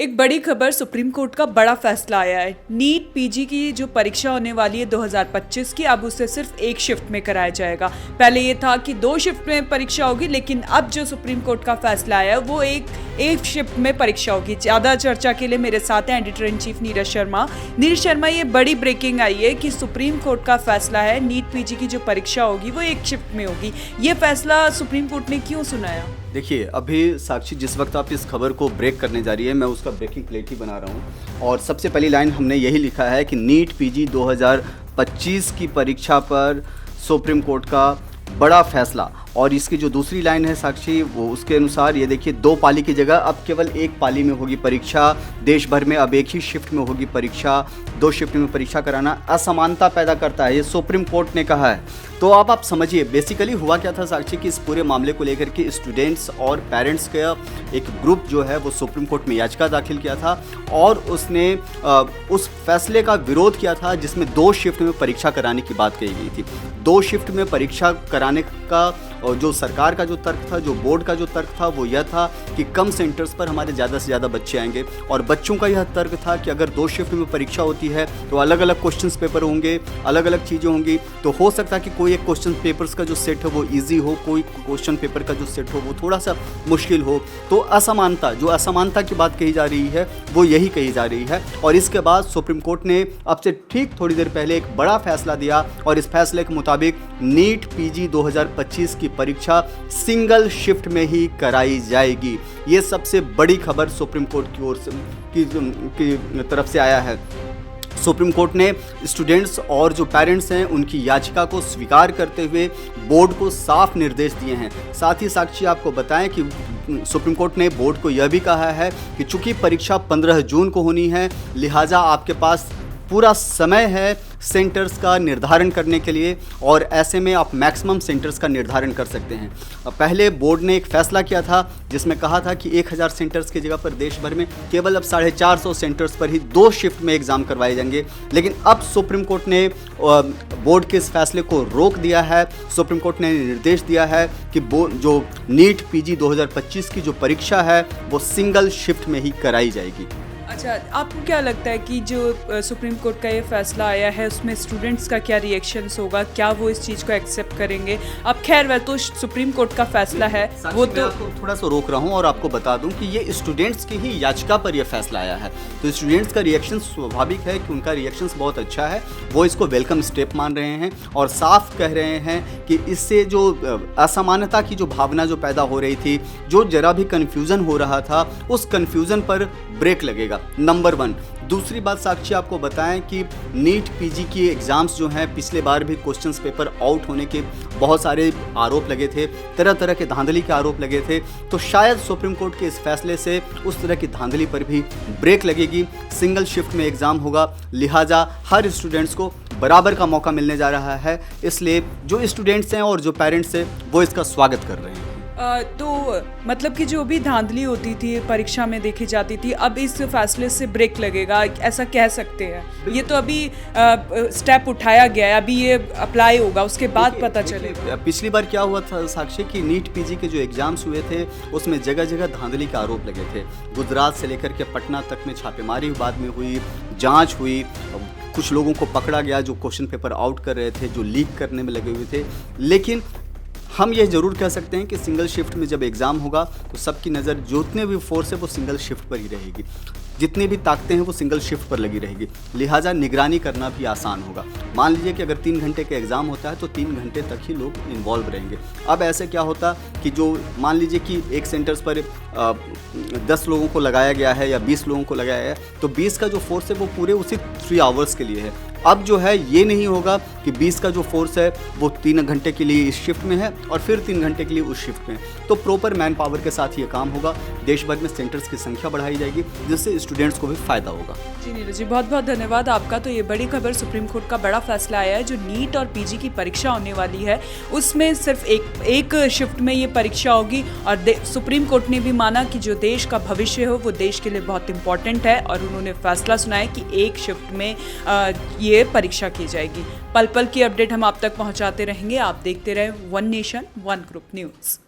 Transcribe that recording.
एक बड़ी खबर, सुप्रीम कोर्ट का बड़ा फैसला आया है। नीट पीजी की जो परीक्षा होने वाली है 2025 की, अब उसे सिर्फ एक शिफ्ट में कराया जाएगा। पहले ये था कि 2 शिफ्ट में परीक्षा होगी, लेकिन अब जो सुप्रीम कोर्ट का फैसला आया है वो एक शिफ्ट में परीक्षा होगी। ज्यादा चर्चा के लिए मेरे साथ हैं editor in chief Neeraj Sharma. Neeraj Sharma, ये बड़ी ब्रेकिंग आई है कि सुप्रीम कोर्ट का फैसला है नीट पीजी की जो परीक्षा होगी वो एक शिफ्ट में होगी। ये फैसला सुप्रीम कोर्ट ने क्यों सुनाया? देखिए, अभी साक्षी जिस वक्त आप इस खबर को ब्रेक करने जा रही है, मैं उसका ब्रेकिंग प्लेट ही बना रहा हूँ और सबसे पहली लाइन हमने यही लिखा है कि नीट पीजी 2025 की परीक्षा पर सुप्रीम कोर्ट का बड़ा फैसला। और इसकी जो दूसरी लाइन है साक्षी, वो उसके अनुसार ये देखिए, 2 पाली की जगह अब केवल 1 पाली में होगी परीक्षा। देश भर में अब एक ही शिफ्ट में होगी परीक्षा। 2 शिफ्ट में परीक्षा कराना असमानता पैदा करता है, ये सुप्रीम कोर्ट ने कहा है। तो अब आप समझिए बेसिकली हुआ क्या था साक्षी कि इस पूरे मामले को लेकर के स्टूडेंट्स और पेरेंट्स का एक ग्रुप जो है वो सुप्रीम कोर्ट में याचिका दाखिल किया था और उसने उस फैसले का विरोध किया था जिसमें 2 शिफ्ट में परीक्षा कराने की बात कही गई थी। 2 शिफ्ट में परीक्षा कराने का जो सरकार का जो तर्क था, जो बोर्ड का जो तर्क था, वो यह था कि कम सेंटर्स पर हमारे ज़्यादा से ज़्यादा बच्चे आएंगे। और बच्चों का यह तर्क था कि अगर 2 शिफ्ट में परीक्षा होती है तो अलग अलग क्वेश्चन पेपर होंगे, अलग अलग चीज़ें होंगी। तो हो सकता है कि कोई एक क्वेश्चन पेपर्स का जो सेट है वो ईजी हो, कोई क्वेश्चन पेपर का जो सेट हो वो थोड़ा सा मुश्किल हो। तो असमानता की बात कही जा रही है वो यही कही जा रही है। और इसके बाद सुप्रीम कोर्ट ने अब से ठीक थोड़ी देर पहले एक बड़ा फैसला दिया और इस फैसले के मुताबिक नीट पीजी 2025 की परीक्षा सिंगल शिफ्ट में ही कराई जाएगी। ये सबसे बड़ी खबर सुप्रीम कोर्ट की ओर से की तरफ से आया है। सुप्रीम कोर्ट ने स्टूडेंट्स और जो पेरेंट्स हैं उनकी याचिका को स्वीकार करते हुए बोर्ड को साफ निर्देश दिए हैं। साथ ही साक्षी आपको बताएं कि सुप्रीम कोर्ट ने बोर्ड को यह भी कहा है कि चूंकि परीक्षा 15 जून को होनी है, लिहाजा आपके पास पूरा समय है सेंटर्स का निर्धारण करने के लिए और ऐसे में आप मैक्सिमम सेंटर्स का निर्धारण कर सकते हैं। पहले बोर्ड ने एक फैसला किया था जिसमें कहा था कि 1000 सेंटर्स की जगह पर देश भर में केवल अब 450 सेंटर्स पर ही 2 शिफ्ट में एग्ज़ाम करवाए जाएंगे। लेकिन अब सुप्रीम कोर्ट ने बोर्ड के इस फैसले को रोक दिया है। सुप्रीम कोर्ट ने निर्देश दिया है कि जो नीट पीजी 2025 की जो परीक्षा है वो सिंगल शिफ्ट में ही कराई जाएगी। अच्छा, आपको क्या लगता है कि जो सुप्रीम कोर्ट का ये फैसला आया है उसमें स्टूडेंट्स का क्या रिएक्शंस होगा? क्या वो इस चीज़ को एक्सेप्ट करेंगे? अब खैर वह तो सुप्रीम कोर्ट का फैसला है, वो तो आपको थोड़ा सा रोक रहा हूँ और आपको बता दूं कि ये स्टूडेंट्स की ही याचिका पर यह फैसला आया है। तो स्टूडेंट्स का रिएक्शन स्वाभाविक है कि उनका रिएक्शन बहुत अच्छा है। वो इसको वेलकम स्टेप मान रहे हैं और साफ कह रहे हैं कि इससे जो असमानता की जो भावना जो पैदा हो रही थी, जो जरा भी कन्फ्यूज़न हो रहा था, उस कन्फ्यूज़न पर ब्रेक लगेगा, नंबर 1। दूसरी बात साक्षी आपको बताएं कि नीट पीजी की एग्ज़ाम्स जो हैं, पिछले बार भी क्वेश्चंस पेपर आउट होने के बहुत सारे आरोप लगे थे, तरह तरह के धांधली के आरोप लगे थे। तो शायद सुप्रीम कोर्ट के इस फैसले से उस तरह की धांधली पर भी ब्रेक लगेगी। सिंगल शिफ्ट में एग्ज़ाम होगा, लिहाजा हर स्टूडेंट्स को बराबर का मौका मिलने जा रहा है। इसलिए जो स्टूडेंट्स हैं और जो पेरेंट्स हैं वो इसका स्वागत कर रहे हैं। तो मतलब कि जो भी धांधली होती थी परीक्षा में देखी जाती थी, अब इस फैसले से ब्रेक लगेगा, ऐसा कह सकते हैं? ये तो अभी स्टेप उठाया गया है, अभी ये अप्लाई होगा, उसके बाद पता चलेगा। पिछली बार क्या हुआ था साक्षी कि नीट पीजी के जो एग्जाम्स हुए थे उसमें जगह जगह धांधली के आरोप लगे थे। गुजरात से लेकर के पटना तक में छापेमारी बाद में हुई, जाँच हुई, कुछ लोगों को पकड़ा गया जो क्वेश्चन पेपर आउट कर रहे थे, जो लीक करने में लगे हुए थे। लेकिन हम ये ज़रूर कह सकते हैं कि सिंगल शिफ्ट में जब एग्ज़ाम होगा तो सबकी नज़र, जितने भी फोर्स है वो सिंगल शिफ्ट पर ही रहेगी, जितनी भी ताकतें हैं वो सिंगल शिफ्ट पर लगी रहेगी। लिहाजा निगरानी करना भी आसान होगा। मान लीजिए कि अगर 3 घंटे का एग्ज़ाम होता है तो 3 घंटे तक ही लोग इन्वॉल्व रहेंगे। अब ऐसे क्या होता कि जो मान लीजिए कि एक सेंटर्स पर 10 लोगों को लगाया गया है या 20 लोगों को लगाया है, तो 20 का जो फोर्स है वो पूरे उसी 3 आवर्स के लिए है। अब जो है ये नहीं होगा कि 20 का जो फोर्स है वो 3 घंटे के लिए इस शिफ्ट में है और फिर 3 घंटे के लिए उस शिफ्ट में। तो प्रॉपर मैन पावर के साथ ये काम होगा। देश भर में सेंटर्स की संख्या बढ़ाई जाएगी जिससे स्टूडेंट्स को भी फायदा होगा। जी नीरज जी, बहुत बहुत धन्यवाद आपका। तो ये बड़ी खबर, सुप्रीम कोर्ट का बड़ा फैसला आया है। जो नीट और पीजी की परीक्षा होने वाली है उसमें सिर्फ एक शिफ्ट में ये परीक्षा होगी और सुप्रीम कोर्ट ने भी माना कि जो देश का भविष्य हो वो देश के लिए बहुत इंपॉर्टेंट है और उन्होंने फैसला सुनाया कि एक शिफ्ट में ये परीक्षा की जाएगी। पल पल की अपडेट हम आप तक पहुंचाते रहेंगे। आप देखते रहे one nation one group news.